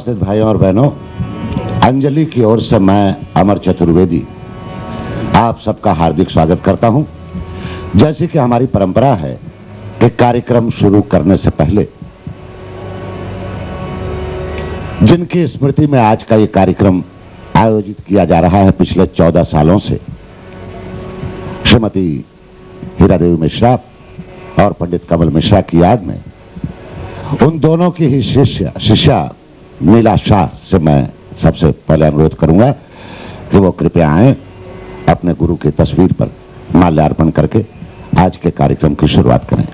उपस्थित भाइयों और बहनों, अंजलि की ओर से मैं अमर चतुर्वेदी आप सबका हार्दिक स्वागत करता हूं। जैसे कि हमारी परंपरा है कि कार्यक्रम शुरू करने से पहले जिनकी स्मृति में आज का ये कार्यक्रम आयोजित किया जा रहा है पिछले 14 सालों से, श्रीमती हीरादेवी मिश्रा और पंडित कमल मिश्रा की याद में उन दोनों की ही शिष्या नीला शाह से मैं सबसे पहले अनुरोध करूंगा कि वो कृपया आए, अपने गुरु की तस्वीर पर माल्यार्पण करके आज के कार्यक्रम की शुरुआत करें।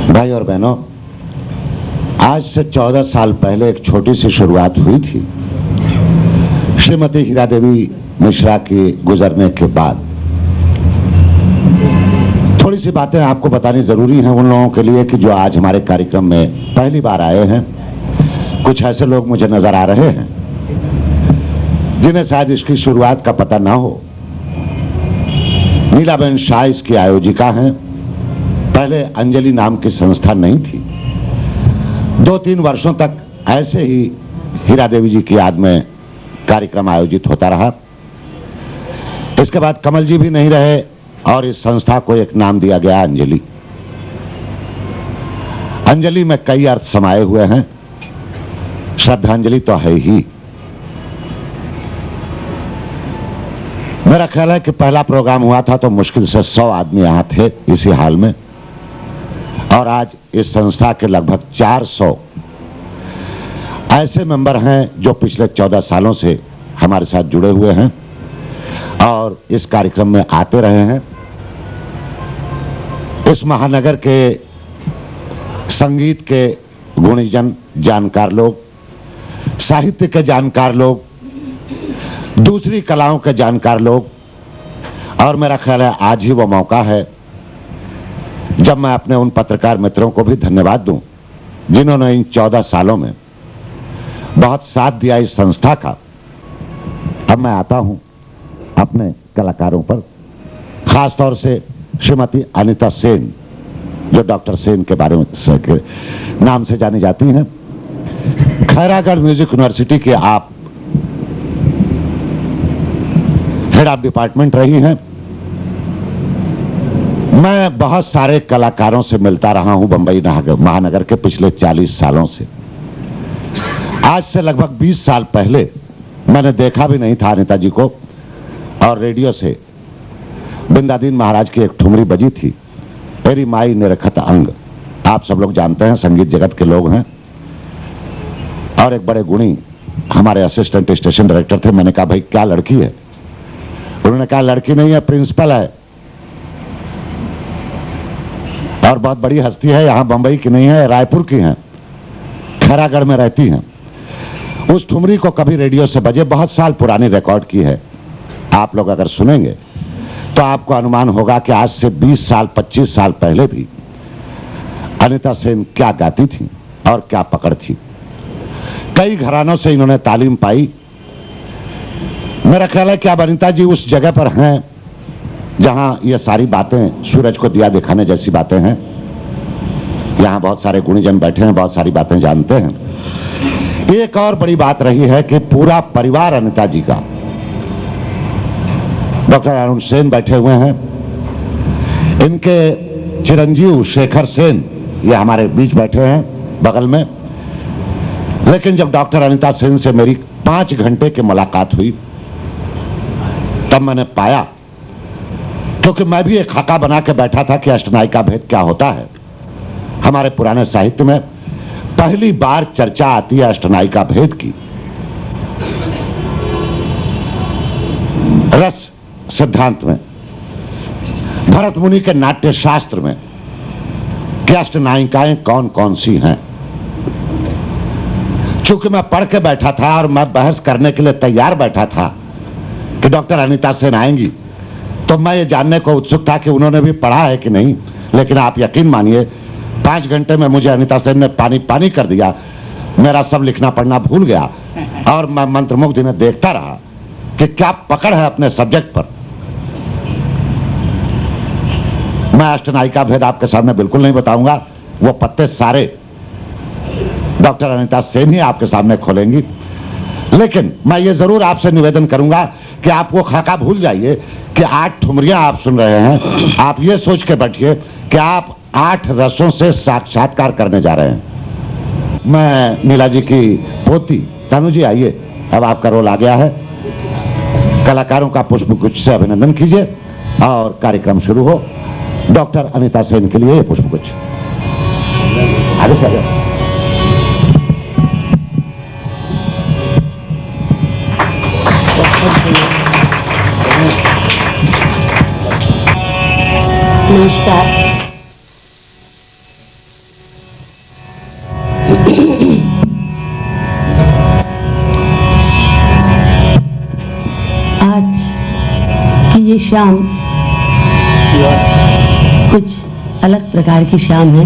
भाई और बहनों, आज से 14 साल पहले एक छोटी सी शुरुआत हुई थी। श्रीमती हीरादेवी मिश्रा के गुजरने के बाद थोड़ी सी बातें आपको बतानी जरूरी हैं उन लोगों के लिए कि जो आज हमारे कार्यक्रम में पहली बार आए हैं। कुछ ऐसे लोग मुझे नजर आ रहे हैं जिन्हें शायद इसकी शुरुआत का पता ना हो। नीलाबेन शाह इसकी आयोजिका हैं। पहले अंजलि नाम की संस्था नहीं थी। 2-3 वर्षों तक ऐसे ही हीरादेवी जी की याद में कार्यक्रम आयोजित होता रहा। इसके बाद कमल जी भी नहीं रहे और इस संस्था को एक नाम दिया गया अंजलि। अंजलि में कई अर्थ समाये हुए हैं। श्रद्धांजलि तो है ही। मेरा ख्याल है कि पहला प्रोग्राम हुआ था तो मुश्किल से 100 आदमी यहां थे इसी हाल में, और आज इस संस्था के लगभग 400 ऐसे मेंबर हैं जो पिछले 14 सालों से हमारे साथ जुड़े हुए हैं और इस कार्यक्रम में आते रहे हैं। इस महानगर के संगीत के गुणीजन, जानकार लोग, साहित्य के जानकार लोग, दूसरी कलाओं के जानकार लोग, और मेरा ख्याल है आज ही वो मौका है जब मैं अपने उन पत्रकार मित्रों को भी धन्यवाद दूं जिन्होंने इन 14 सालों में बहुत साथ दिया इस संस्था का। अब मैं आता हूं अपने कलाकारों पर, खास तौर से श्रीमती अनीता सेन, जो डॉक्टर सेन के बारे में नाम से जानी जाती हैं। खैरागढ़ म्यूजिक यूनिवर्सिटी के आप हेड ऑफ डिपार्टमेंट रही हैं। मैं बहुत सारे कलाकारों से मिलता रहा हूं बंबई महानगर के पिछले 40 सालों से। आज से लगभग 20 साल पहले मैंने देखा भी नहीं था अनीता जी को, और रेडियो से बिंदादीन महाराज की एक ठुमरी बजी थी, तेरी माई निरखत अंग। आप सब लोग जानते हैं, संगीत जगत के लोग हैं और एक बड़े गुणी हमारे असिस्टेंट स्टेशन डायरेक्टर थे। मैंने कहा भाई क्या लड़की है? उन्होंने कहा लड़की नहीं है, प्रिंसिपल है और बहुत बड़ी हस्ती है, यहां बंबई की नहीं है, रायपुर की है, खैरागढ़ में रहती हैं। उस ठुमरी को कभी रेडियो से बजे, बहुत साल पुरानी रिकॉर्ड की है। आप लोग अगर सुनेंगे तो आपको अनुमान होगा कि आज से 20 साल 25 साल पहले भी अनीता सेन क्या गाती थी और क्या पकड़ थी। कई घरानों से इन्होंने तालीम पाई। मेरा ख्याल है कि अब अनीता जी उस जगह पर हैं जहां ये सारी बातें सूरज को दिया दिखाने जैसी बातें हैं। यहां बहुत सारे गुणीजन बैठे हैं, बहुत सारी बातें जानते हैं। एक और बड़ी बात रही है कि पूरा परिवार अनीता जी का, डॉक्टर अरुण सेन बैठे हुए हैं, इनके चिरंजीव शेखर सेन ये हमारे बीच बैठे हैं बगल में। लेकिन जब डॉक्टर अनीता सेन से मेरी 5 घंटे की मुलाकात हुई तब मैंने पाया, क्योंकि मैं भी एक खाका बना के बैठा था कि अष्टनायिका भेद क्या होता है। हमारे पुराने साहित्य में पहली बार चर्चा आती है अष्टनायिका भेद की, रस सिद्धांत में, भरत मुनि के नाट्य शास्त्र में कि अष्टनायिकाएं कौन कौन सी हैं। चूंकि मैं पढ़ के बैठा था और मैं बहस करने के लिए तैयार बैठा था कि डॉक्टर अनीता सेन आएंगी, तो मैं ये जानने को उत्सुक था कि उन्होंने भी पढ़ा है कि नहीं। लेकिन आप यकीन मानिए 5 घंटे में मुझे अनीता सेन ने पानी पानी कर दिया। मेरा सब लिखना पढ़ना भूल गया और मैं मंत्रमुग्ध इन्हें देखता रहा कि क्या पकड़ है अपने सब्जेक्ट पर। मैं अष्टनायिका भेद आपके सामने बिल्कुल नहीं बताऊंगा, वो पत्ते सारे डॉक्टर अनीता सेन ही आपके सामने खोलेंगी। लेकिन मैं ये जरूर आपसे निवेदन करूंगा कि आप वो खाका भूल जाइए कि 8 ठुमरियां आप सुन रहे हैं। आप ये सोच के बैठिए कि आप 8 रसों से साक्षात्कार करने जा रहे हैं। मैं नीला जी की पोती तनु जी, आइए, अब आपका रोल आ गया है। कलाकारों का पुष्पगुच्छ से अभिनंदन कीजिए और कार्यक्रम शुरू हो। डॉक्टर अनीता सेन के लिए ये पुष्पगुच्छ। आगे से आगे। नमस्कार। आज की ये शाम कुछ अलग प्रकार की शाम है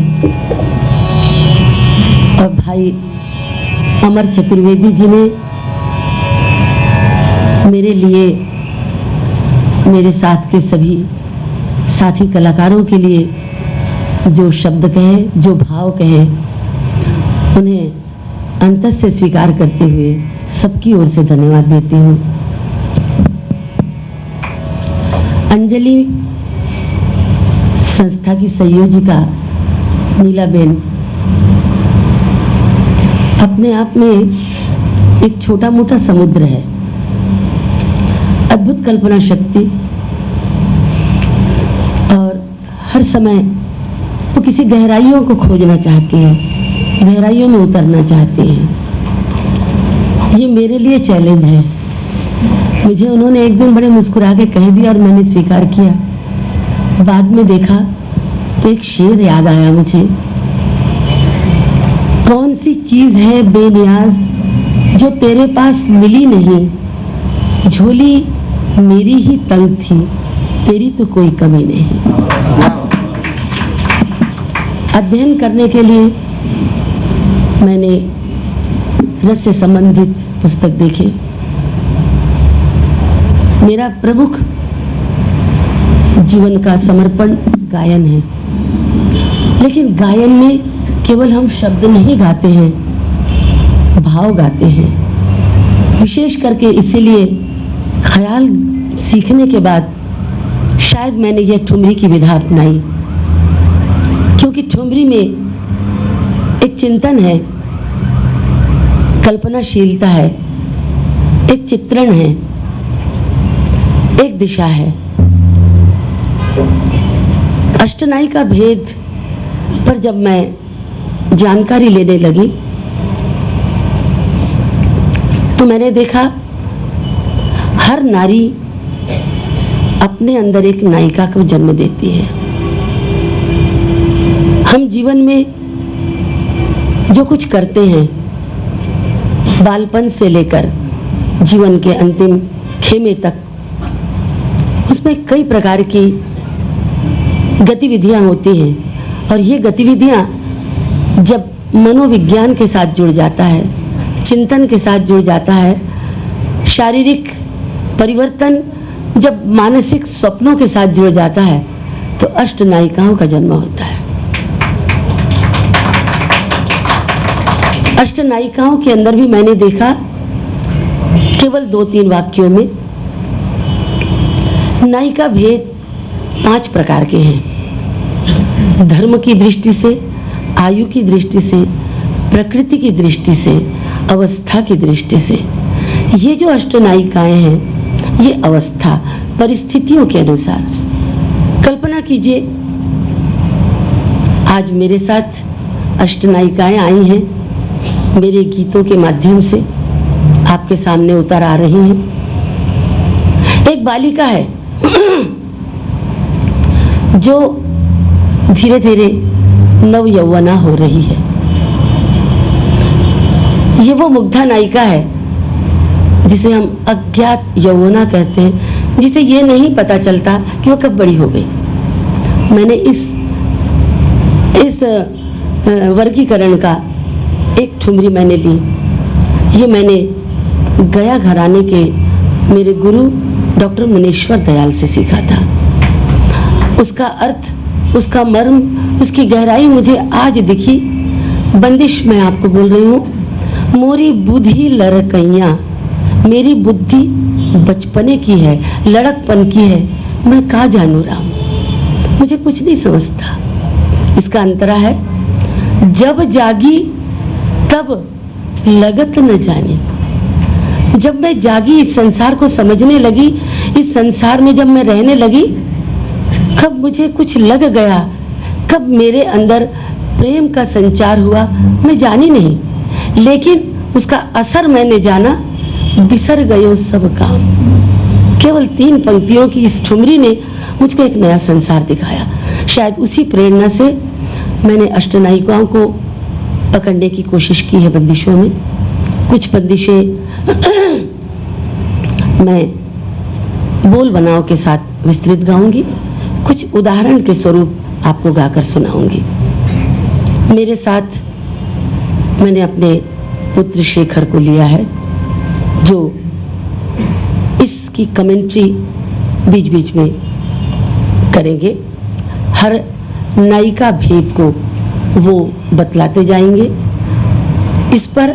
और भाई अमर चतुर्वेदी जी ने मेरे लिए, मेरे साथ के सभी साथी कलाकारों के लिए जो शब्द कहे, जो भाव कहे, उन्हें अंतर से स्वीकार करते हुए सबकी ओर से धन्यवाद देती हूँ। अंजलि संस्था की संयोजिका नीलाबेन अपने आप में एक छोटा मोटा समुद्र है। अद्भुत कल्पना शक्ति और हर समय वो किसी गहराइयों को खोजना चाहती हैं, गहराइयों में उतरना चाहती हैं। ये मेरे लिए चैलेंज है। मुझे उन्होंने एक दिन बड़े मुस्कुरा के कह दिया और मैंने स्वीकार किया। बाद में देखा तो एक शेर याद आया मुझे, कौन सी चीज है बेनियाज जो तेरे पास मिली नहीं, झोली मेरी ही तंग थी, तेरी तो कोई कमी नहीं। अध्ययन करने के लिए मैंने रस से संबंधित पुस्तक देखे। मेरा प्रमुख जीवन का समर्पण गायन है, लेकिन गायन में केवल हम शब्द नहीं गाते हैं, भाव गाते हैं। विशेष करके इसीलिए ख्याल सीखने के बाद शायद मैंने यह ठुमरी की विधा अपनाई, क्योंकि ठुमरी में एक चिंतन है, कल्पनाशीलता है, एक चित्रण है, एक दिशा है। अष्टनायिका भेद पर जब मैं जानकारी लेने लगी तो मैंने देखा हर नारी अपने अंदर एक नायिका को जन्म देती है। हम जीवन में जो कुछ करते हैं, बालपन से लेकर जीवन के अंतिम खेमे तक, उसमें कई प्रकार की गतिविधियां होती हैं और ये गतिविधियां जब मनोविज्ञान के साथ जुड़ जाता है, चिंतन के साथ जुड़ जाता है, शारीरिक परिवर्तन जब मानसिक स्वप्नों के साथ जुड़ जाता है, तो अष्ट नायिकाओं का जन्म होता है। अष्ट नायिकाओं के अंदर भी मैंने देखा केवल 2-3 वाक्यों में नायिका भेद 5 प्रकार के हैं। धर्म की दृष्टि से, आयु की दृष्टि से, प्रकृति की दृष्टि से, अवस्था की दृष्टि से। ये जो अष्ट नायिकाएं हैं, ये अवस्था परिस्थितियों के अनुसार। कल्पना कीजिए आज मेरे साथ अष्ट नायिकाएं आई हैं, मेरे गीतों के माध्यम से आपके सामने उतर आ रही हैं। एक बालिका है जो धीरे धीरे नव यौवना हो रही है। ये वो मुग्धा नायिका है जिसे हम अज्ञात यौवना कहते हैं, जिसे ये नहीं पता चलता कि वो कब बड़ी हो गई। मैंने इस वर्गीकरण का एक ठुमरी मैंने ली। ये मैंने गया घराने के मेरे गुरु डॉक्टर मुनीश्वर दयाल से सीखा था। उसका अर्थ, उसका मर्म, उसकी गहराई मुझे आज दिखी। बंदिश मैं आपको बोल रही हूँ। मोरी बुद्धि लड़कैया, मेरी बुद्धि बचपने की है, लड़कपन की है, मैं का जानू राम, मुझे कुछ नहीं समझता। इसका अंतरा है, जब जागी तब लगत न जानी। जब मैं जागी, इस संसार को समझने लगी, इस संसार में जब मैं रहने लगी, कब मुझे कुछ लग गया, कब मेरे अंदर प्रेम का संचार हुआ, मैं जानी नहीं। लेकिन उसका असर मैंने जाना, बिसर गयो सब काम। केवल 3 पंक्तियों की इस ठुमरी ने मुझको एक नया संसार दिखाया। शायद उसी प्रेरणा से मैंने अष्टनायिकाओं को पकड़ने की कोशिश की है बंदिशों में। कुछ बंदिशें मैं बोल बनाव के साथ विस्तृत गाऊंगी, कुछ उदाहरण के स्वरूप आपको गाकर सुनाऊंगी। मेरे साथ मैंने अपने पुत्र शेखर को लिया है, जो इसकी कमेंट्री बीच बीच में करेंगे। हर नायिका भेद को वो बतलाते जाएंगे। इस पर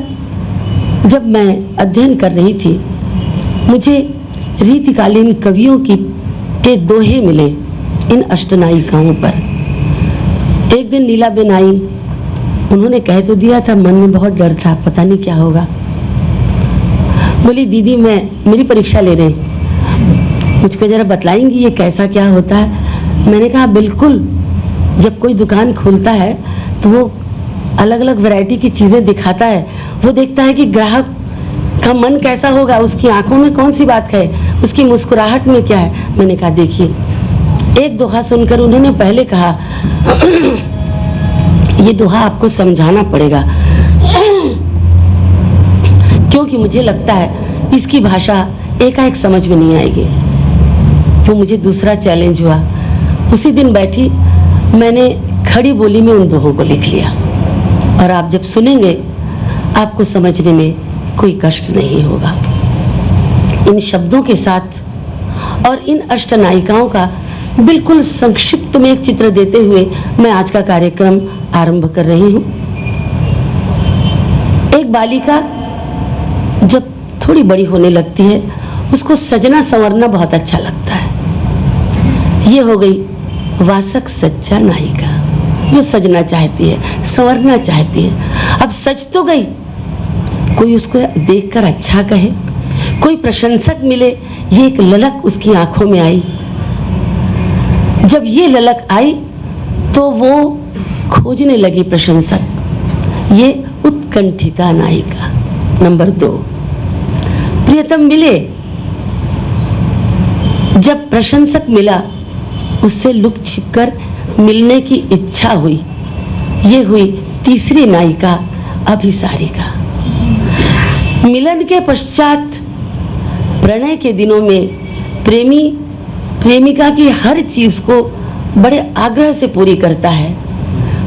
जब मैं अध्ययन कर रही थी, मुझे रीतिकालीन कवियों के दोहे मिले इन अष्टनायिकाओं पर। एक दिन नीलाबेन आई, उन्होंने कह तो दिया था, मन में बहुत डर था, पता नहीं क्या होगा। बोली दीदी मेरी परीक्षा ले रहे, मुझको जरा बतलाएंगी ये कैसा क्या होता है। मैंने कहा बिल्कुल। जब कोई दुकान खोलता है तो वो अलग अलग वैरायटी की चीज़ें दिखाता है, वो देखता है कि ग्राहक का मन कैसा होगा, उसकी आंखों में कौन सी बात है, उसकी मुस्कुराहट में क्या है। मैंने कहा देखिए, एक दोहा सुनकर उन्होंने पहले कहा ये दोहा आपको समझाना पड़ेगा, क्योंकि मुझे लगता है इसकी भाषा एकाएक समझ में नहीं आएगी। वो मुझे दूसरा चैलेंज हुआ। उसी दिन बैठी मैंने खड़ी बोली में उन दोहों को लिख लिया, और आप जब सुनेंगे आपको समझने में कोई कष्ट नहीं होगा। इन शब्दों के साथ और इन अष्टनायिकाओं का बिल्कुल संक्षिप्त में एक चित्र देते हुए मैं आज का कार्यक्रम आरंभ कर रही हूँ। एक बालिका जब थोड़ी बड़ी होने लगती है, उसको सजना संवरना बहुत अच्छा लगता है। ये हो गई वासक सच्चा नायिका, जो सजना चाहती है, संवरना चाहती है। अब सच तो गई, कोई उसको देखकर अच्छा कहे, कोई प्रशंसक मिले, ये एक ललक उसकी आंखों में आई। जब ये ललक आई तो वो खोजने लगी प्रशंसक। ये उत्कंठिता नायिका। नंबर 2, प्रियतम मिले। जब प्रशंसक मिला, उससे लुक छिपकर मिलने की इच्छा हुई। ये हुई तीसरी नायिका अभिसारिका। मिलन के पश्चात प्रणय के दिनों में प्रेमी प्रेमिका की हर चीज को बड़े आग्रह से पूरी करता है।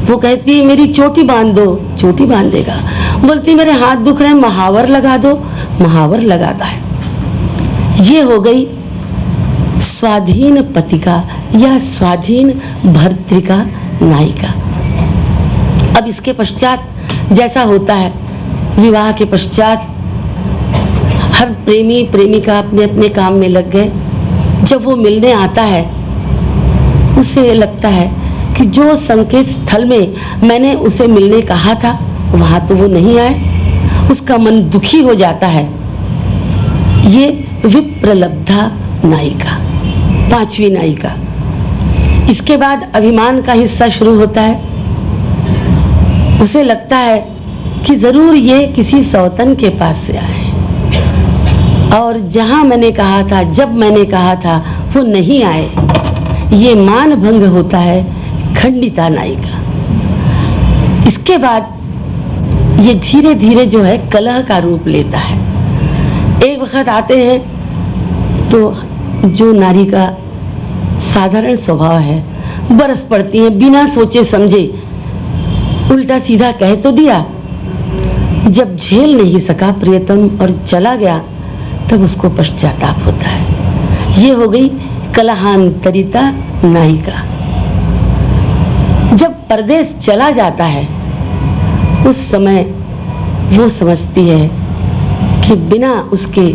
वो कहती है मेरी चोटी बांध दो, चोटी बांध देगा। बोलती मेरे हाथ दुख रहे हैं, महावर लगा दो, महावर लगाता है। ये हो गई स्वाधीन पतिका या स्वाधीन भर्तृका नायिका। अब इसके पश्चात जैसा होता है, विवाह के पश्चात हर प्रेमी प्रेमिका अपने अपने काम में लग गए। जब वो मिलने आता है, उसे ये लगता है कि जो संकेत स्थल में मैंने उसे मिलने कहा था, वहां तो वो नहीं आए। उसका मन दुखी हो जाता है। ये विप्रलब्धा नायिका, पांचवी नायिका। इसके बाद अभिमान का हिस्सा शुरू होता है। उसे लगता है कि जरूर ये किसी सौतन के पास से आए, और जहां मैंने कहा था, जब मैंने कहा था, वो नहीं आए। ये मान भंग होता है, खंडिता नायिका। इसके बाद ये धीरे धीरे जो है कलह का रूप लेता है। एक वक्त आते हैं तो जो नारी का साधारण स्वभाव है, बरस पड़ती है बिना सोचे समझे, उल्टा सीधा कह तो दिया। जब झेल नहीं सका प्रियतम और चला गया, तब उसको पश्चाताप होता है। ये हो गई कलहांतरिता नायिका। जब परदेश चला जाता है, उस समय वो समझती है कि बिना उसके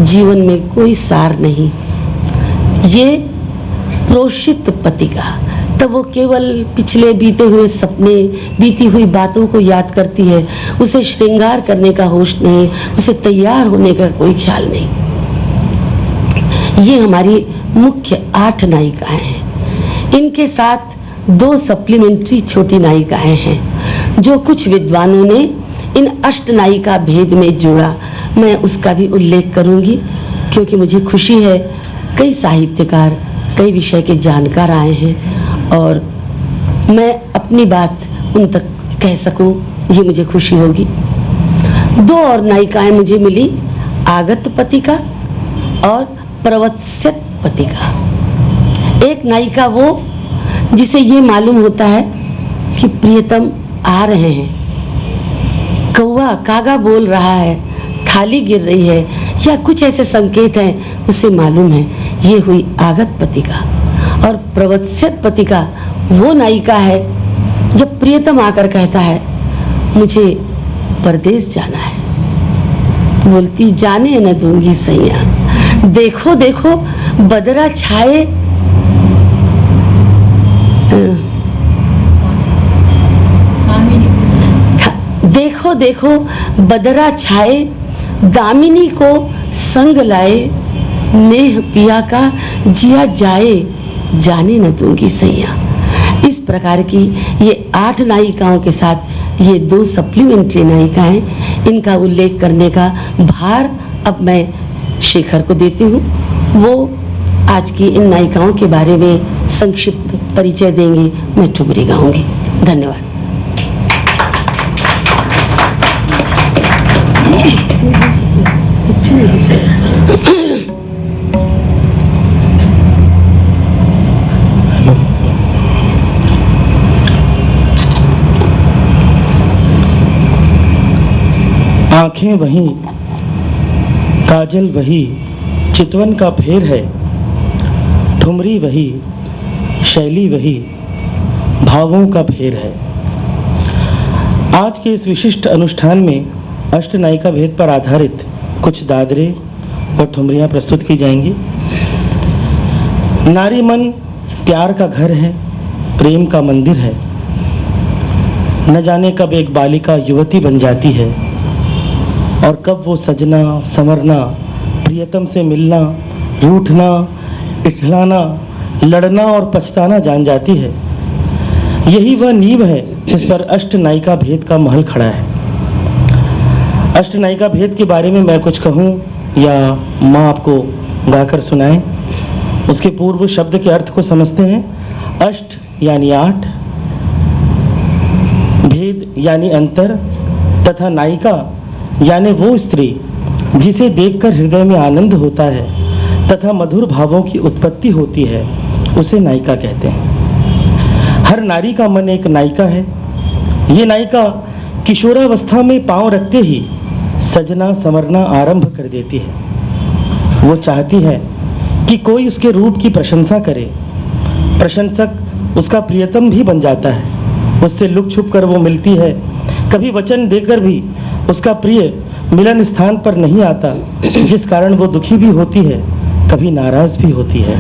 जीवन में कोई सार नहीं। ये प्रोषित पतिका। तब वो केवल पिछले बीते हुए सपने, बीती हुई बातों को याद करती है। उसे श्रृंगार करने का होश नहीं, उसे तैयार होने का कोई ख्याल नहीं। ये हमारी मुख्य 8 नायिकाएं हैं। इनके साथ 2 सप्लीमेंट्री छोटी नायिकाएं हैं, जो कुछ विद्वानों ने इन अष्ट नायिका भेद में जोड़ा। मैं उसका भी उल्लेख करूंगी, क्योंकि मुझे खुशी है कई साहित्यकार, कई विषय के जानकार आए हैं और मैं अपनी बात उन तक कह सकूं, ये मुझे खुशी होगी। 2 और नायिकाएं मुझे मिली, आगत पतिका और प्रवत्स्यत पतिका। एक नायिका वो जिसे ये मालूम होता है कि प्रियतम आ रहे हैं, कौवा कागा बोल रहा है, थाली गिर रही है, या कुछ ऐसे संकेत हैं, उसे मालूम है। ये हुई आगत पतिका। और प्रवत्स्यत पतिका वो नायिका है जब प्रियतम आकर कहता है मुझे परदेश जाना है। बोलती जाने न दूंगी सैया, देखो देखो बदरा छाए, देखो देखो बदरा छाए, दामिनी को संग लाए, नेह पिया का जिया जाए, जाने न दूंगी सैया। इस प्रकार की ये 8 नायिकाओं के साथ ये 2 सप्लीमेंट्री नायिकाएं, इनका उल्लेख करने का भार अब मैं शेखर को देती हूँ। वो आज की इन नायिकाओं के बारे में संक्षिप्त परिचय देंगे। मैं ठुमरी गाऊंगी। धन्यवाद। आंखें वही, काजल वही, चितवन का फेर है, ठुमरी वही, शैली वही, भावों का फेर है। आज के इस विशिष्ट अनुष्ठान में अष्टनायिका भेद पर आधारित कुछ दादरे और ठुमरियाँ प्रस्तुत की जाएंगी। नारी मन प्यार का घर है, प्रेम का मंदिर है। न जाने कब एक बालिका युवती बन जाती है और कब वो सजना, संवरना, प्रियतम से मिलना, रूठना, इठलाना, लड़ना और पछताना जान जाती है। यही वह नींव है जिस पर अष्टनायिका भेद का महल खड़ा है। अष्टनायिका भेद के बारे में मैं कुछ कहूँ या माँ आपको गाकर सुनाएं। उसके पूर्व शब्द के अर्थ को समझते हैं। अष्ट यानी 8, भेद यानी अंतर, तथा नायिका यानी वो स्त्री जिसे देखकर हृदय में आनंद होता है तथा मधुर भावों की उत्पत्ति होती है, उसे नायिका कहते हैं। हर नारी का मन एक नायिका है। ये नायिका किशोरावस्था में पांव रखते ही सजना संवरना आरंभ कर देती है। वो चाहती है कि कोई उसके रूप की प्रशंसा करे। प्रशंसक उसका प्रियतम भी बन जाता है। उससे लुक छुप कर वो मिलती है। कभी वचन देकर भी उसका प्रिय मिलन स्थान पर नहीं आता, जिस कारण वो दुखी भी होती है, कभी नाराज भी होती है।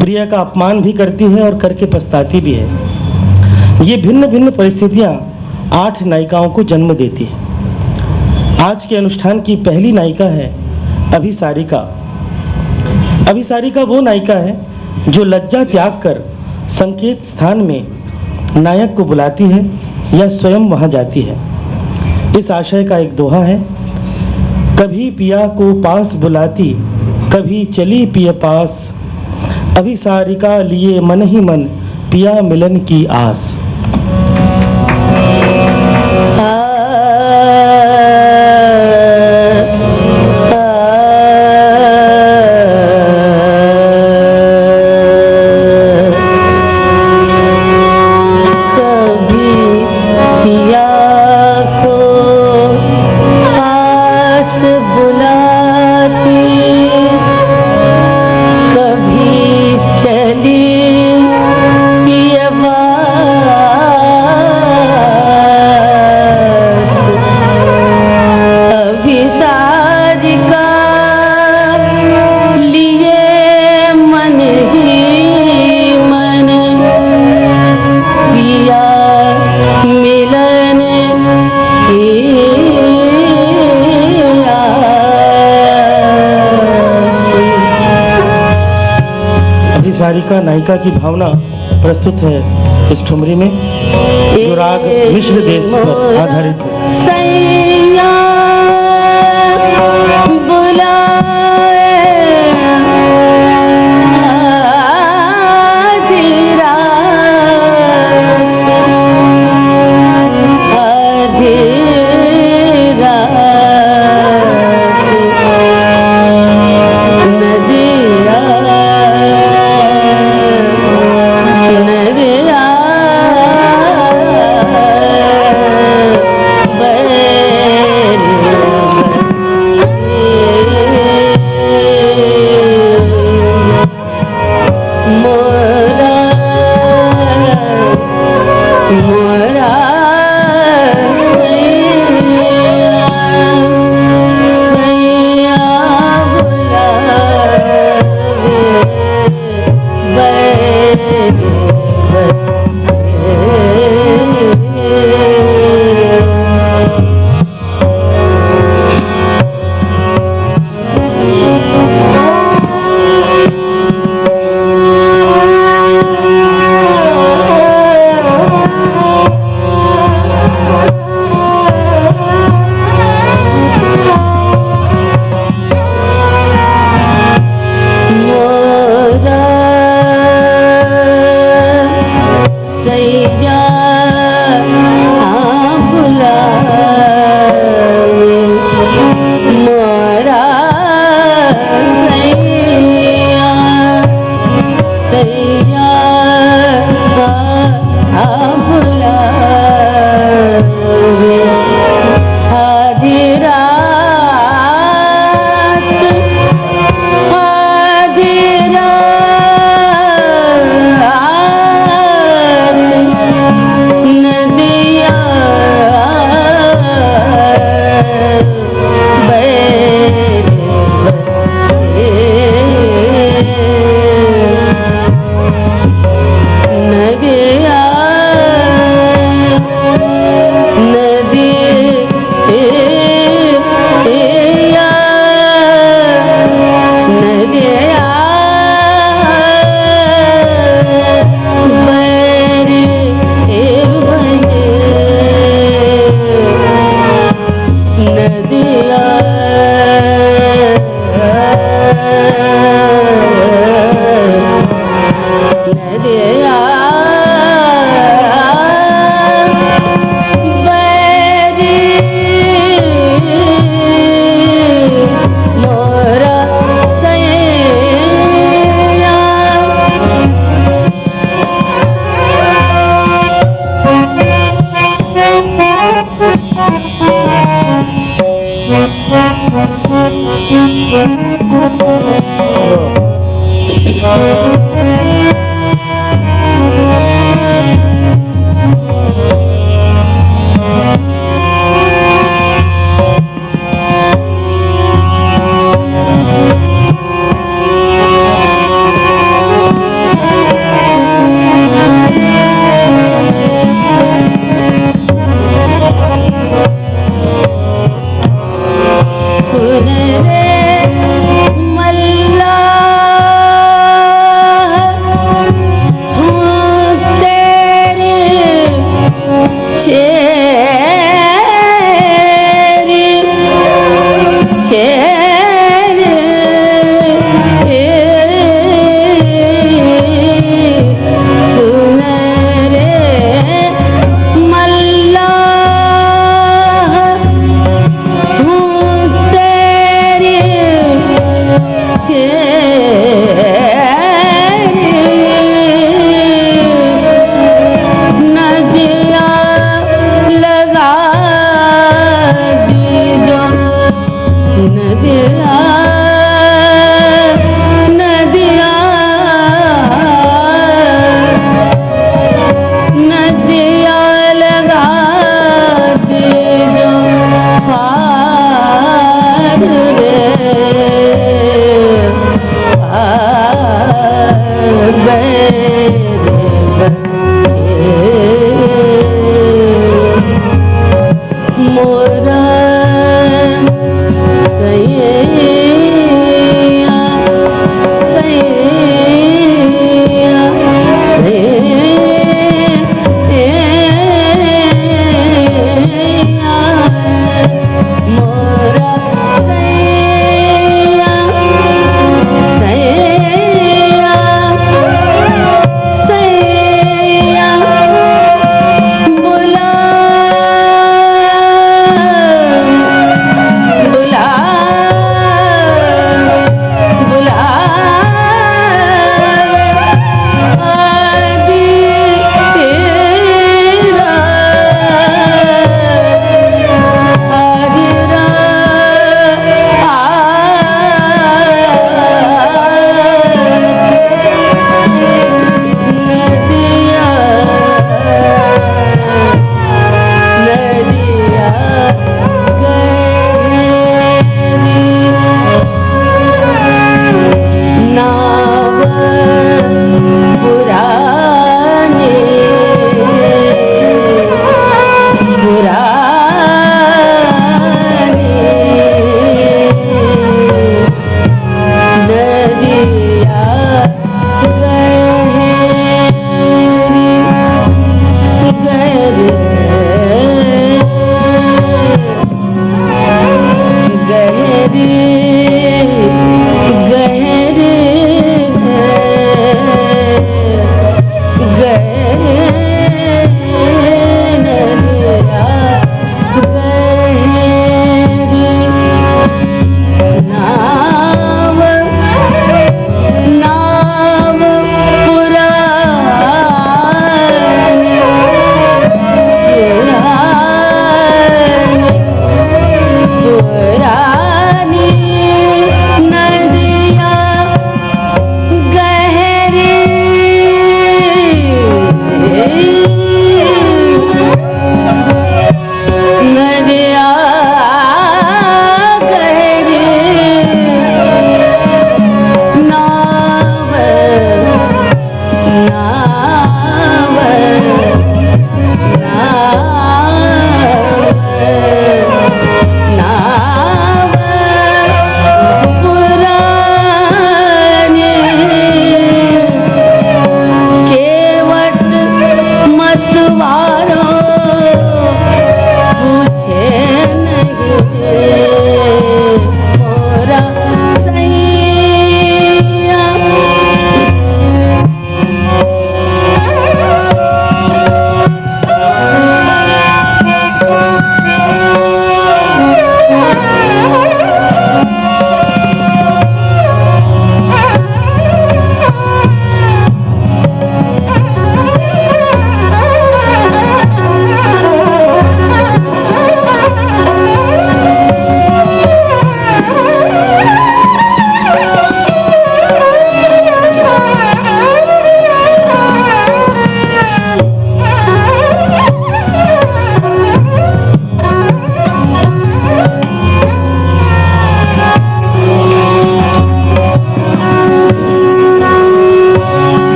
प्रिय का अपमान भी करती है और करके पछताती भी है। ये भिन्न भिन्न परिस्थितियाँ 8 नायिकाओं को जन्म देती है। आज के अनुष्ठान की पहली नायिका है अभिसारिका। अभिसारिका वो नायिका है जो लज्जा त्याग कर संकेत स्थान में नायक को बुलाती है या स्वयं वहाँ जाती है। इस आशय का एक दोहा है। कभी पिया को पास बुलाती, कभी चली पिया पास, अभिसारिका लिए मन ही मन पिया मिलन की आस। अभिसारिका नायिका की भावना प्रस्तुत है इस ठुमरी में, जो राग मिश्र देश पर आधारित है। सैया बुलाए आधी रात, नदिया नगया सुन रे मल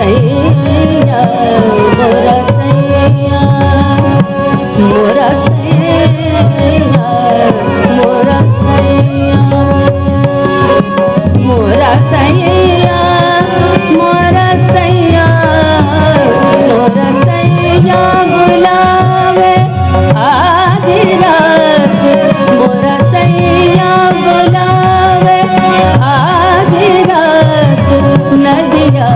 सैया मोरा सैया मोरा सैया मोरा सैया मोरा सैया मोरा सैया मोरा सैया बुलावे आधी रात मोरा सैया बुलावे आधी रात नदिया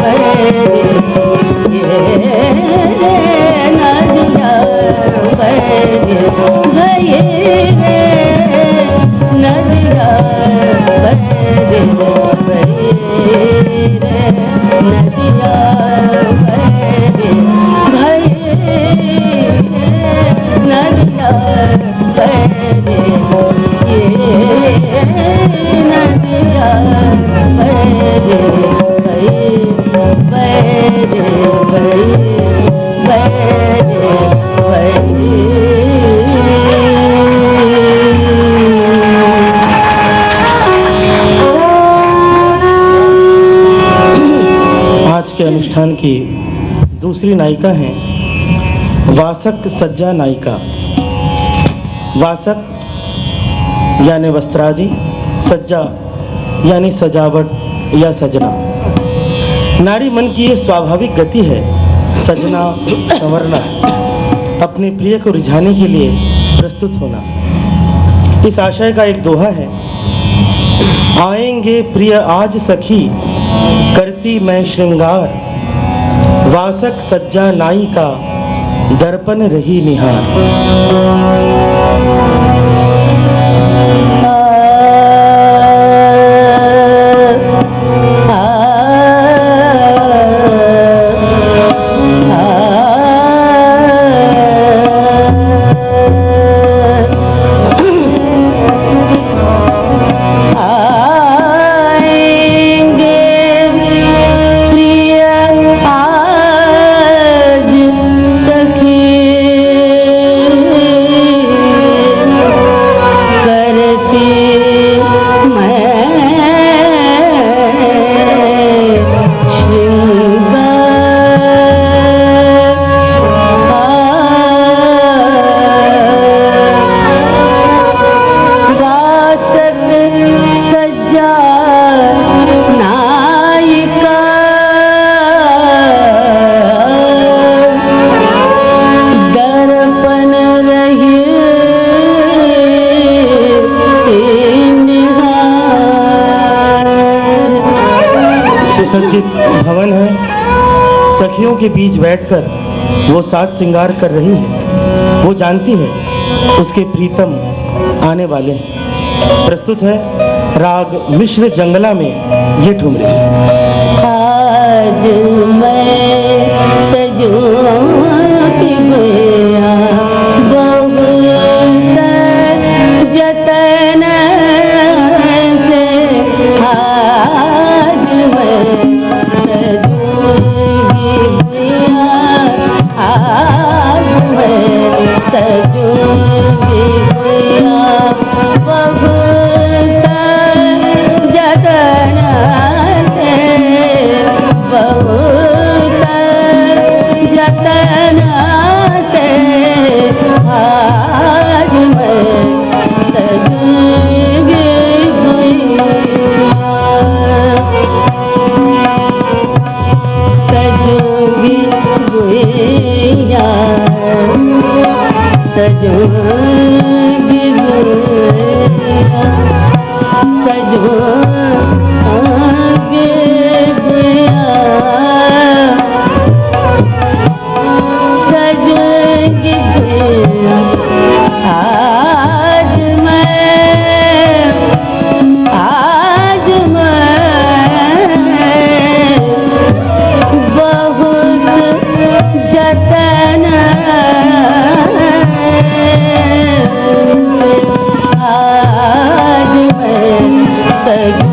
बहरे नदिया बहरे गए रे नदिया बहरे नदिया बहरे नदिया बहरे नदिया आज के अनुष्ठान की दूसरी नायिका हैं वासक सज्जा नायिका। वासक यानी वस्त्रादि, सज्जा यानी सजावट या सजना। नारी मन की ये स्वाभाविक गति है सजना, संवरना, अपने प्रिय को रिझाने के लिए प्रस्तुत होना। इस आशय का एक दोहा है, आएंगे प्रिय आज सखी करती मैं श्रृंगार, वासक सज्जा नाई का दर्पण रही निहार। सुसज्जित भवन है, सखियों के बीच बैठकर वो साज श्रृंगार कर रही है। वो जानती है उसके प्रीतम आने वाले हैं। प्रस्तुत है राग मिश्र जंगला में ये ठुमरी। आज मैं सजूंगी गया बहुत जतन से, आज मैं सजूंगी गया, आज मैं सजूंगी गया बहुत जतन से, बहुत जतन से, आज मैं सजूंगी गुइया, सजूंगी गुइया, सजूंगी गुइया, सजूंगी गुइया, सजूंगी गुइया, आज मैं बहुत जतन से, आज मैं सजूंगी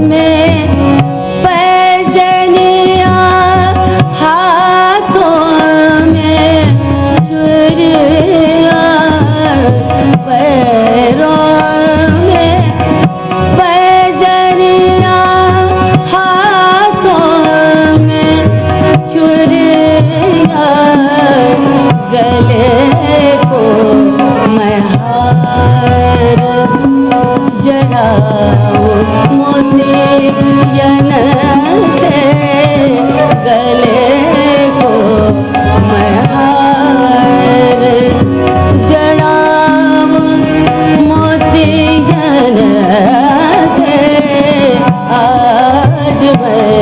में पैजनिया, हाथों में चूड़ियां, पैरों में पैजनिया, हाथों में चूड़ियां, गले को मैं हार जड़ाऊं मोतियन से, गले को मैं हार जड़ाऊं मोतियन से, आज मैं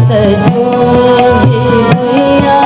सजूंगी गुड़िया।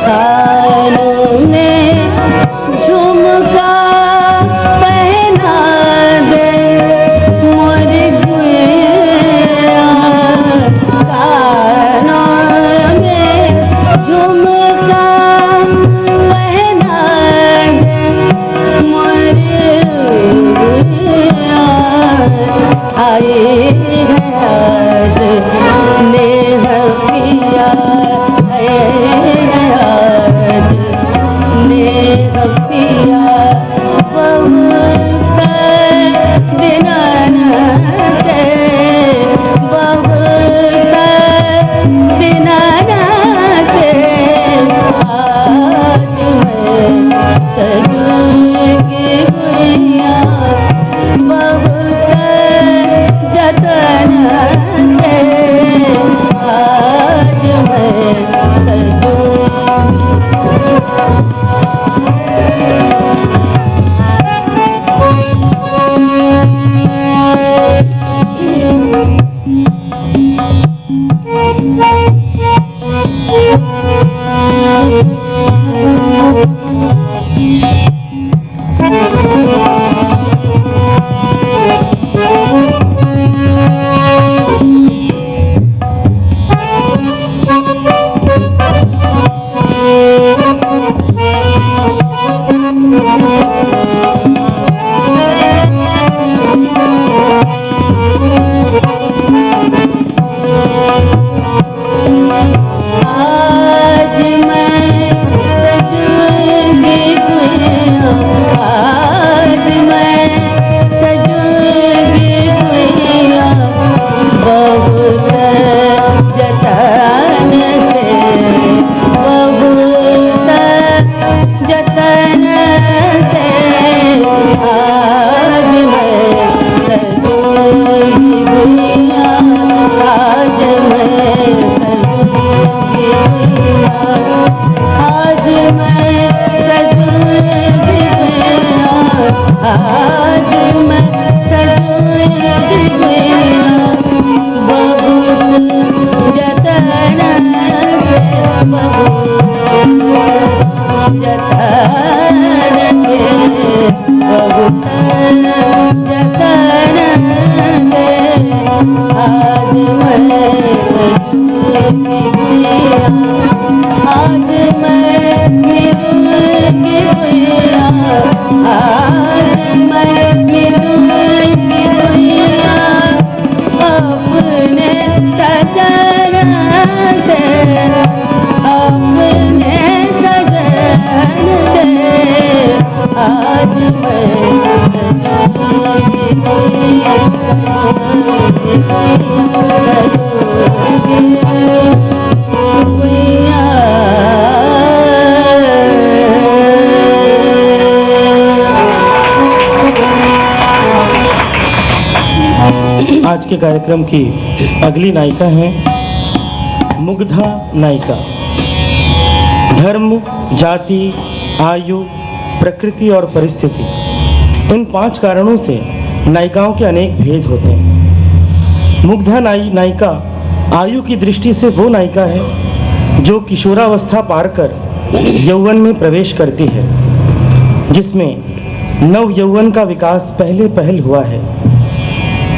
कानों में झुमका पहना दे मोर गुड़िया, कानों में झुमका पहना दे मोर गुड़िया, आई है आज नेह पिया, आज नेह पिया, बहुत दिनन से, बहुत दिनन से, आज मैं सजूंगी गुड़िया, बहुत जतन आज के कार्यक्रम की अगली नायिका हैं मुग्धा नायिका। धर्म, जाति, आयु, प्रकृति और परिस्थिति, इन 5 कारणों से नायिकाओं के अनेक भेद होते हैं। मुग्धा नायिका आयु की दृष्टि से वो नायिका है जो किशोरावस्था पार कर यौवन में प्रवेश करती है, जिसमें नव यौवन का विकास पहल हुआ है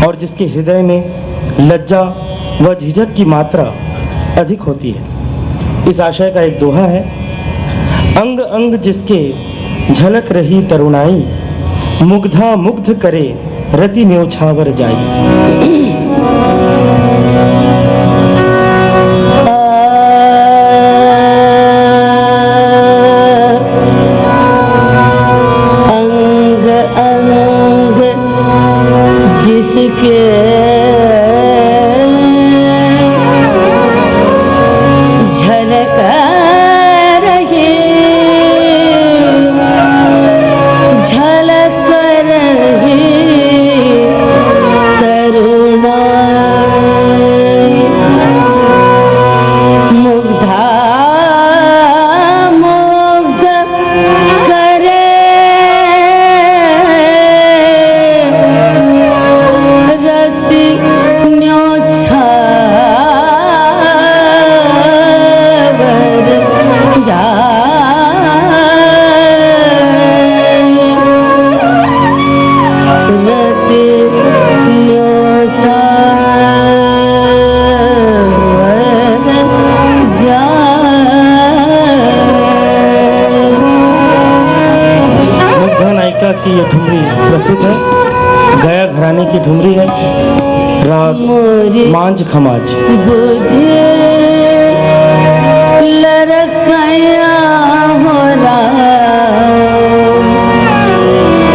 और जिसके हृदय में लज्जा व झिझक की मात्रा अधिक होती है। इस आशय का एक दोहा है, अंग अंग जिसके झलक रही तरुणाई, मुग्धा मुग्ध करे रति न्योछावर जाई। जिसके झलक रही तरुणाई, मुग्धा मुग्ध करे रति न्योछावर जाए। रति न्योछावर मुग्धा नायिका की ये ठुमरी प्रस्तुत है, गया घराने की ठुमरी है, राग मांझ खमाज। बुझे लड़कया हो रहा,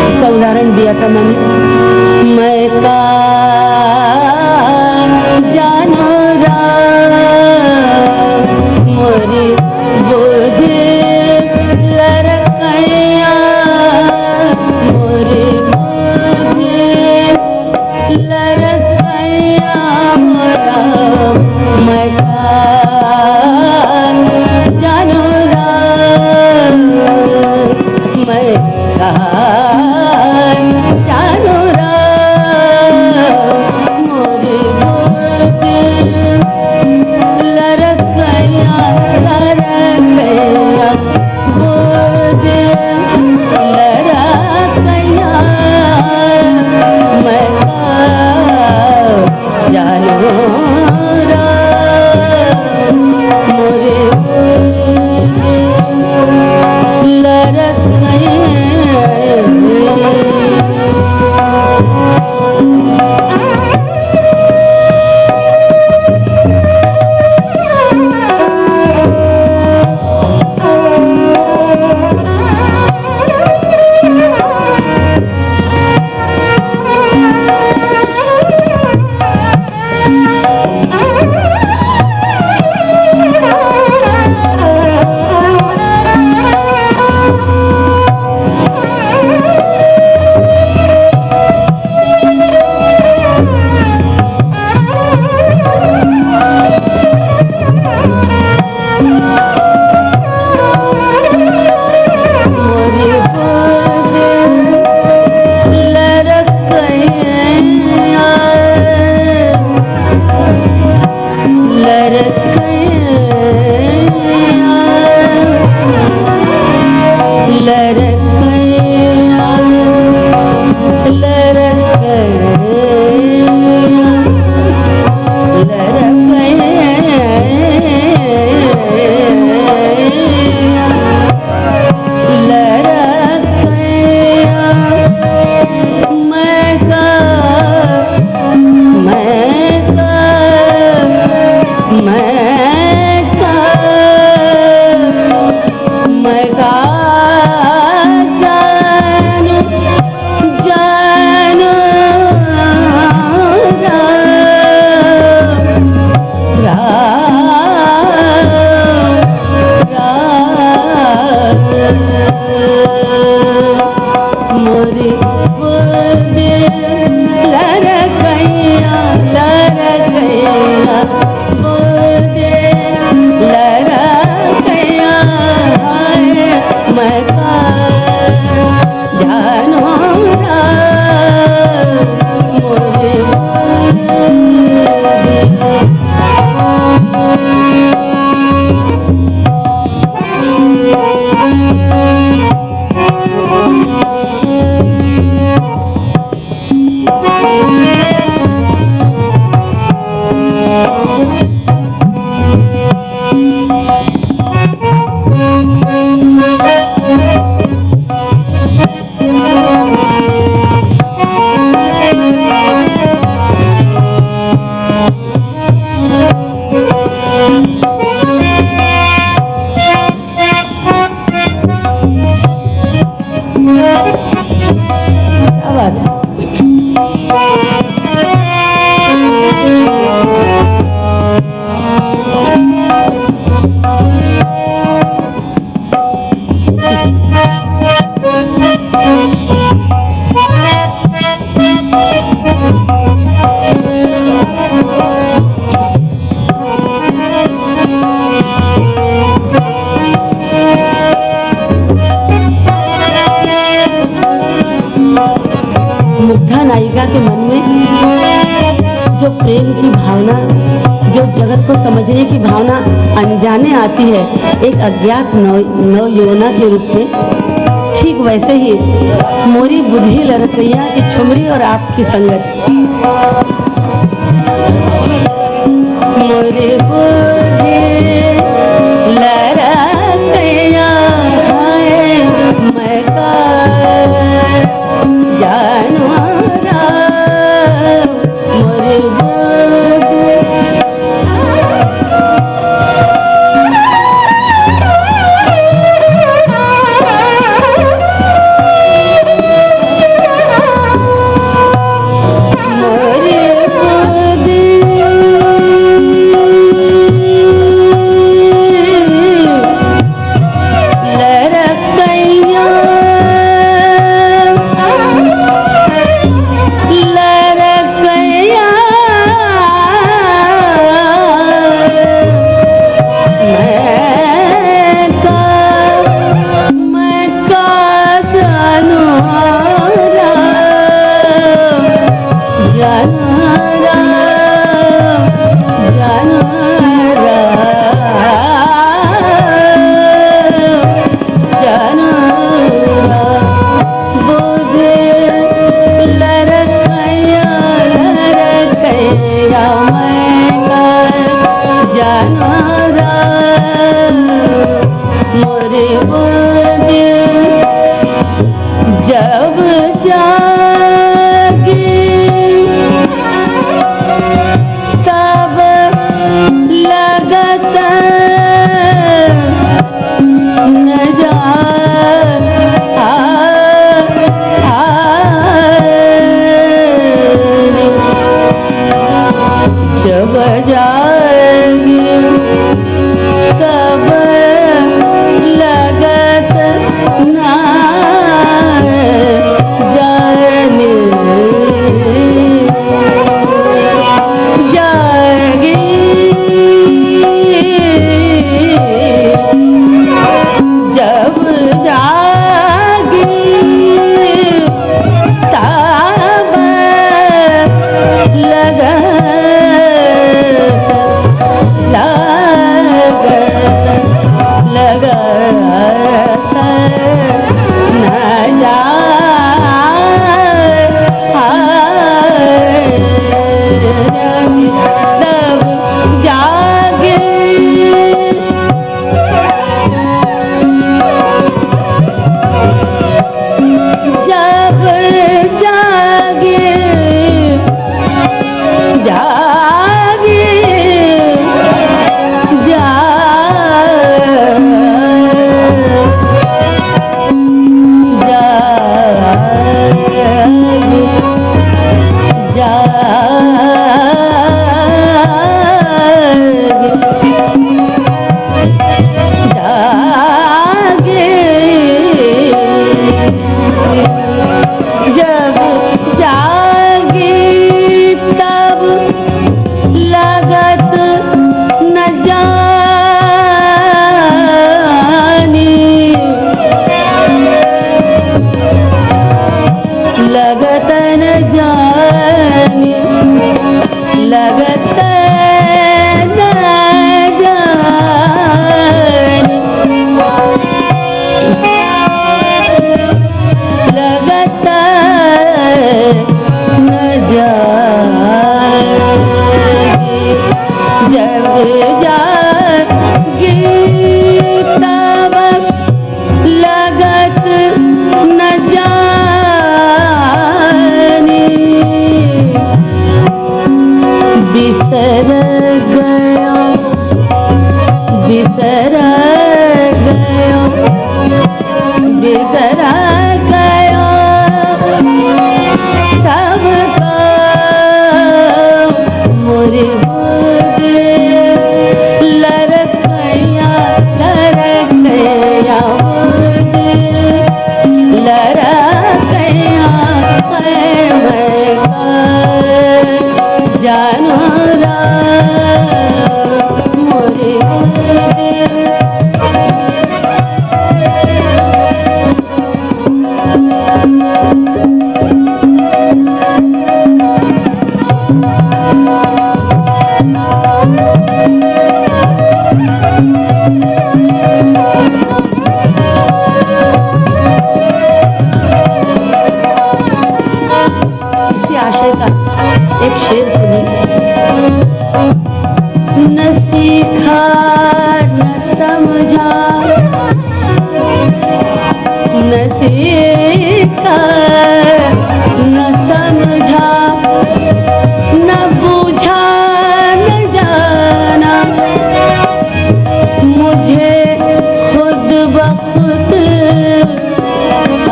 इसका उदाहरण दिया था मैंने। मैं का जानो मोरी बुद्धि लड़कया, मोरी बुद्धि लड़कया मैं जानो मैं जानो मोरी बुद्धि लड़कया बुद्धि लड़कया मैं जानो मोरे लड़कया। जो प्रेम की भावना, जो जगत को समझने की भावना अनजाने आती है एक अज्ञात नवयौवना के रूप में, ठीक वैसे ही मोरी बुद्धि लड़कैया की ठुमरी और आपकी संगत। मोरी बुद्धि लड़कैया मैं का जानू मोरी बुद्धि जब जागी तब लगत न जब जागी तब लगत ना जाने जागी जब जागी तब लगत न जागे जब जागे जागे जब जागी तब लगत न जानी लगत न जानी लगत न जानी लगत न जागी जब जागी तब लगत न जानी भाई। न सीखा न समझा, न सीखा न समझा, न बूझा न जाना, मुझे खुद ब खुद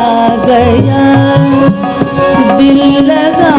आ गया दिल लगा।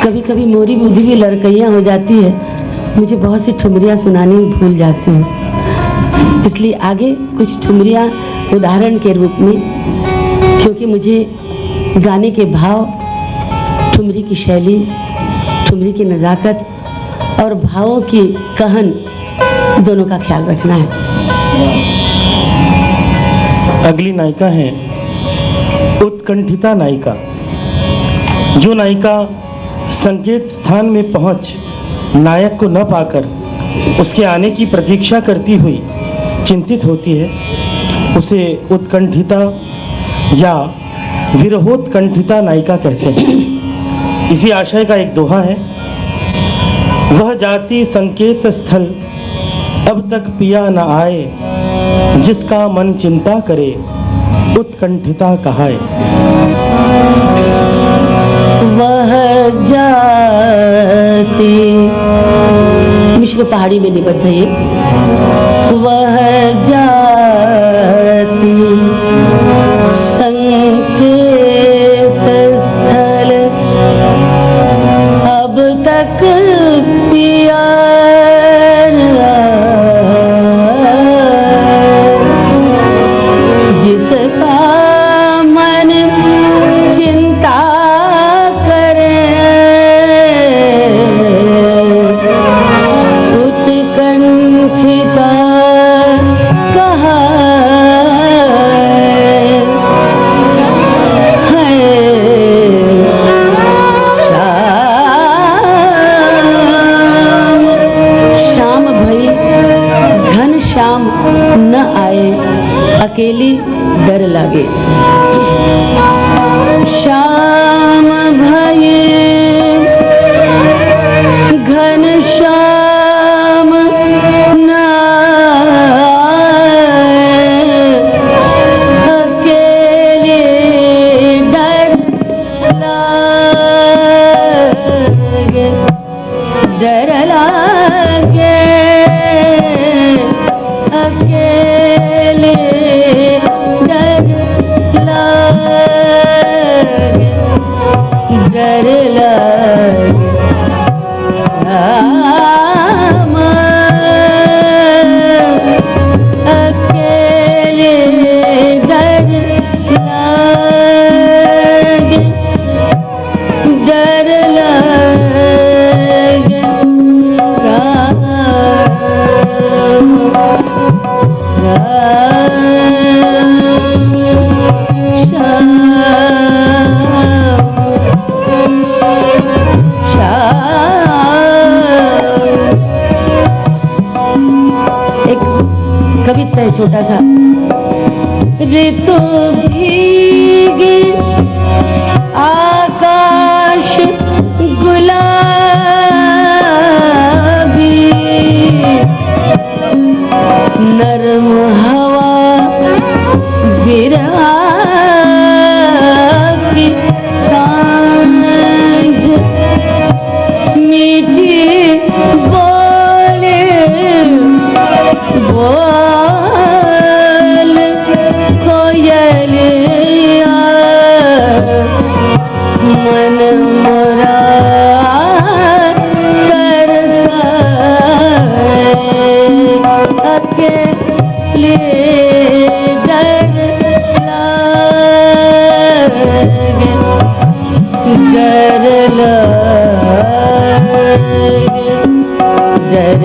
कभी कभी मोरी बुद्धि भी लड़कैयाँ हो जाती है, मुझे बहुत सी ठुमरियाँ सुनानी भूल जाती हूँ, इसलिए आगे कुछ ठुमरियाँ उदाहरण के रूप में, क्योंकि मुझे गाने के भाव, ठुमरी की शैली, ठुमरी की नज़ाकत और भावों की कहन दोनों का ख्याल रखना है। अगली नायिका है उत्कंठिता नायिका। जो नायिका संकेत स्थान में पहुंच नायक को न पाकर उसके आने की प्रतीक्षा करती हुई चिंतित होती है, उसे उत्कंठिता या विरहोत्कंठिता नायिका कहते हैं। इसी आशय का एक दोहा है, वह जाति संकेत स्थल अब तक पिया न आए, जिसका मन चिंता करे उत्कंठिता कहाए। वह जाति, मिश्र पहाड़ी में निबद्ध है ये। वह जाति संकेत स्थल अब तक पिया जिसका मन चिंता करे उत्कंठिता शाम न आए अकेली डर लगे। शाम भये घन श्याम न आए अकेले डर लगे, डर लगे अकेले डर लगे, डर लगे राम अकेले डर लगे, डर लगे राम। एक कविता है छोटा सा। ऋतु भीगी आकाश गुलाबी, नरम हवा विरहा की सांझ, मीठी बोले बोल कोयलिया, मन मोरा डर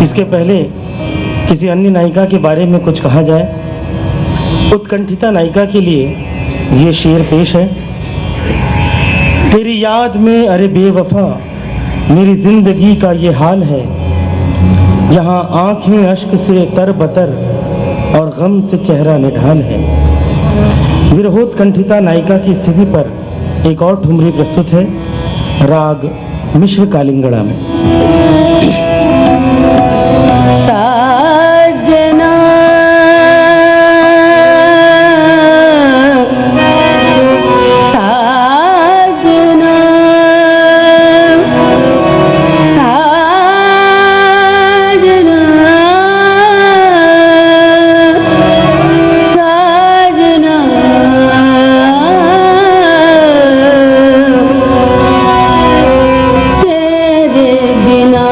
इसके पहले किसी अन्य नायिका के बारे में कुछ कहा जाए। उत्कंठिता नायिका के लिए ये शेर पेश है। तेरी याद में अरे बेवफा मेरी जिंदगी का ये हाल है, यहाँ आंखें अश्क से तरबतर और गम से चेहरा निढाल है। विरहोत्कंठिता नायिका की स्थिति पर एक और ठुमरी प्रस्तुत है, राग मिश्र कालिंगड़ा में। साजना साजना साजना साजना तेरे बिना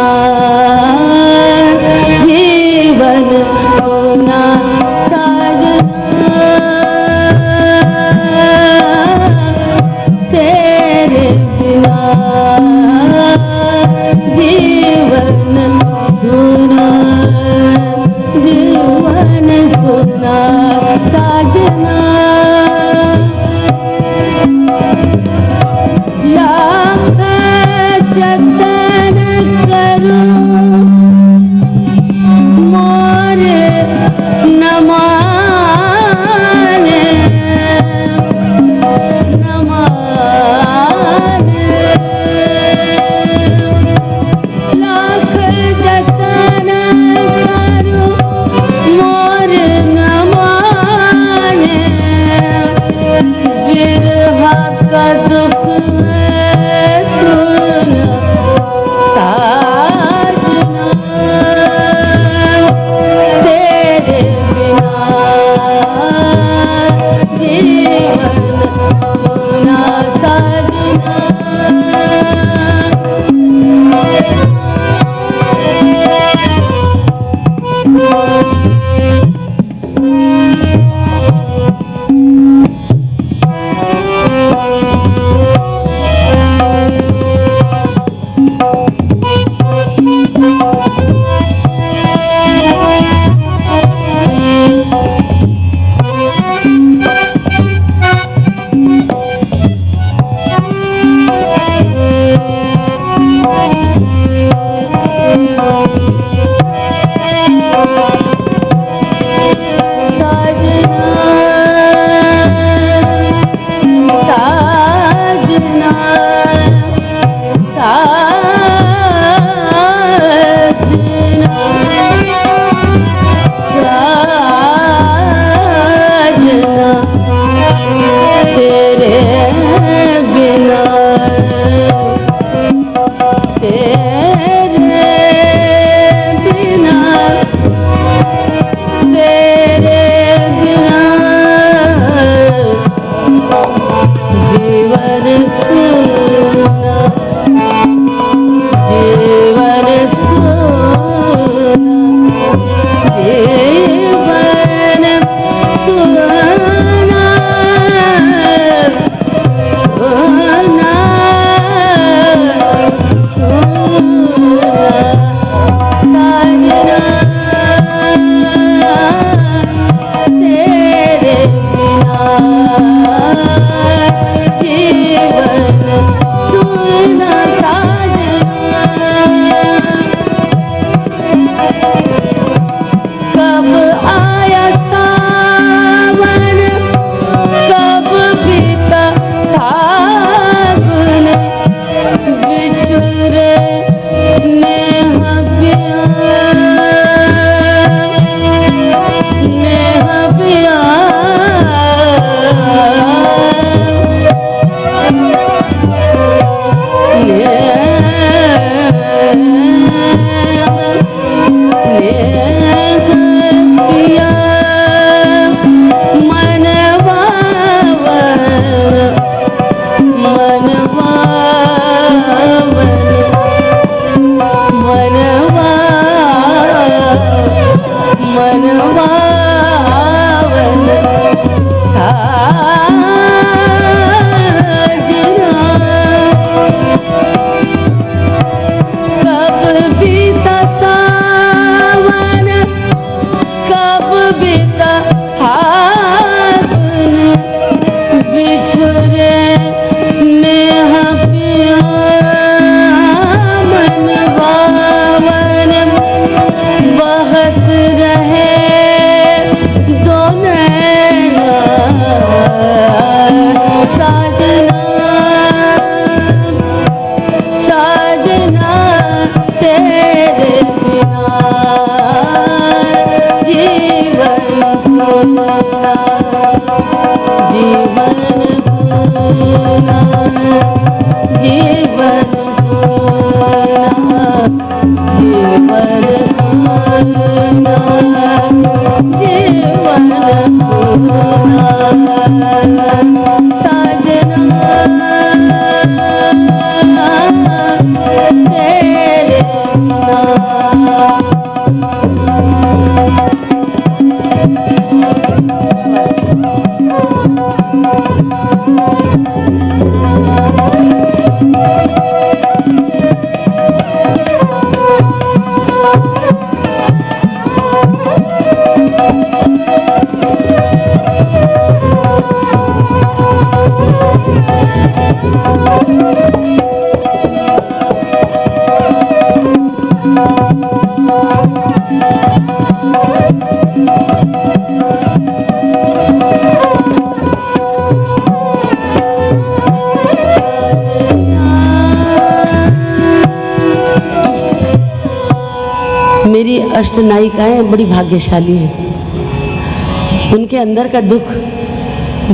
मेरी अष्टनायिकाएं बड़ी भाग्यशाली हैं। उनके अंदर का दुख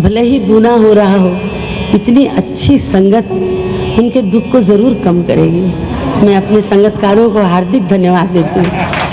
भले ही दूना हो रहा हो, इतनी अच्छी संगत उनके दुख को ज़रूर कम करेगी। मैं अपने संगतकारों को हार्दिक धन्यवाद देती हूँ।